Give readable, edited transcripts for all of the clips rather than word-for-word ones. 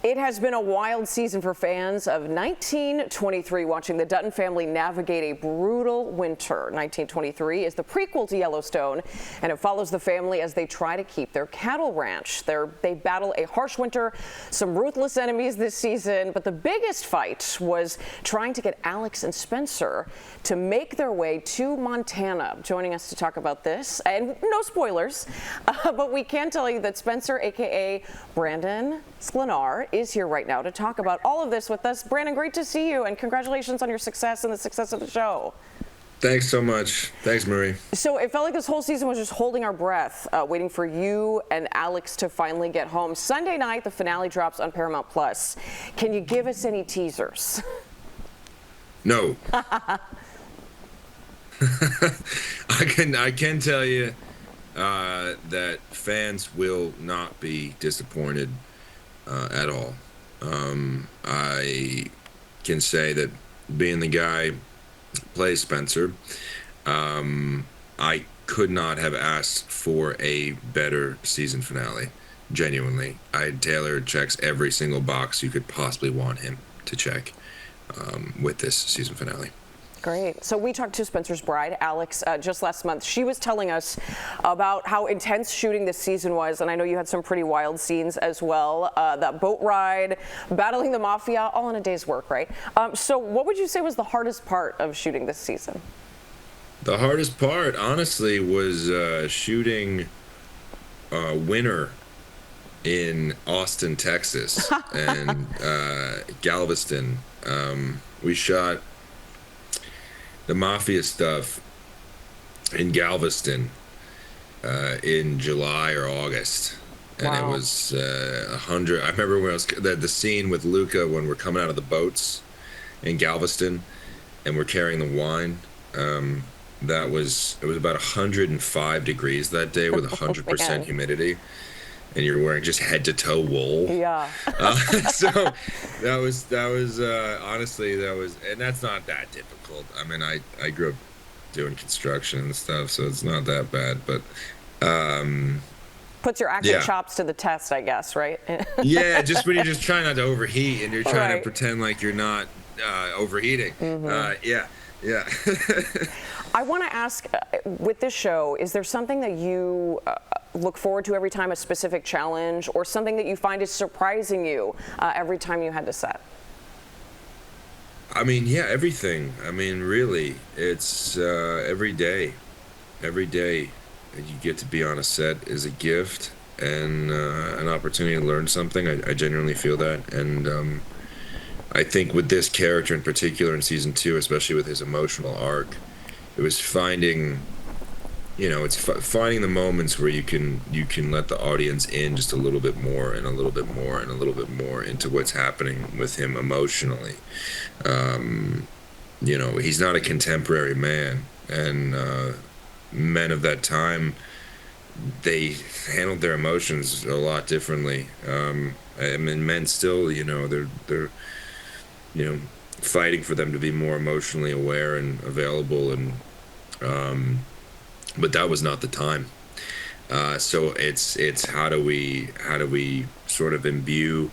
It has been a wild season for fans of 1923, watching the Dutton family navigate a brutal winter. 1923 is the prequel to Yellowstone, and it follows the family as they try to keep their cattle ranch. They battle a harsh winter, some ruthless enemies this season, but the biggest fight was trying to get Alex and Spencer to make their way to Montana. Joining us to talk about this, and no spoilers, but we can tell you that Spencer, aka Brandon Sklenar, is here right now to talk about all of this with us. Brandon, great to see you, and congratulations on your success and the success of the show. Thanks so much. Thanks, Marie. So it felt like this whole season was just holding our breath, waiting for you and Alex to finally get home. Sunday night, the finale drops on Paramount Plus. Can you give us any teasers? No. I can tell you that fans will not be disappointed at all. I can say that being the guy who plays Spencer, I could not have asked for a better season finale. Genuinely, Taylor checks every single box you could possibly want him to check with this season finale. Great. So we talked to Spencer's bride, Alex, just last month. She was telling us about how intense shooting this season was, and I know you had some pretty wild scenes as well. That boat ride, battling the mafia, all in a day's work, right? So what would you say was the hardest part of shooting this season? The hardest part, honestly, was shooting winter in Austin, Texas, and Galveston. We shot the mafia stuff in Galveston in July or August, and wow. It was 100. I remember when the scene with Luca when we're coming out of the boats in Galveston, and we're carrying the wine. It was about 105 degrees that day with 100% humidity, and you're wearing just head-to-toe wool. Yeah. So that was honestly, and that's not that difficult. I mean, I grew up doing construction and stuff, so it's not that bad. But puts your acting chops to the test, I guess, right? Yeah, just when you're just trying not to overheat and you're trying to pretend like you're not overheating. Mm-hmm. Yeah. I want to ask, with this show, is there something that you look forward to every time, a specific challenge, or something that you find is surprising you every time you head to set? I mean, yeah, everything. I mean, really, it's every day. Every day that you get to be on a set is a gift and an opportunity to learn something. I genuinely feel that. And I think with this character in particular in season 2, especially with his emotional arc, it was finding, finding the moments where you can let the audience in just a little bit more and a little bit more and a little bit more into what's happening with him emotionally. He's not a contemporary man, and men of that time, they handled their emotions a lot differently. I mean, men still, they're fighting for them to be more emotionally aware and available, and but that was not the time. So it's how do we sort of imbue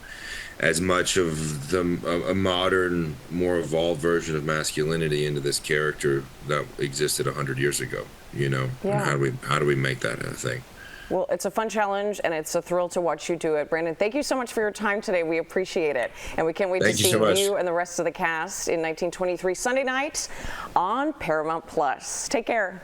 as much of a modern, more evolved version of masculinity into this character that existed 100 years ago, Yeah. And how do we make that a thing? Well, it's a fun challenge, and it's a thrill to watch you do it. Brandon, thank you so much for your time today. We appreciate it. And we can't wait to see you and the rest of the cast in 1923 Sunday night on Paramount Plus. Take care.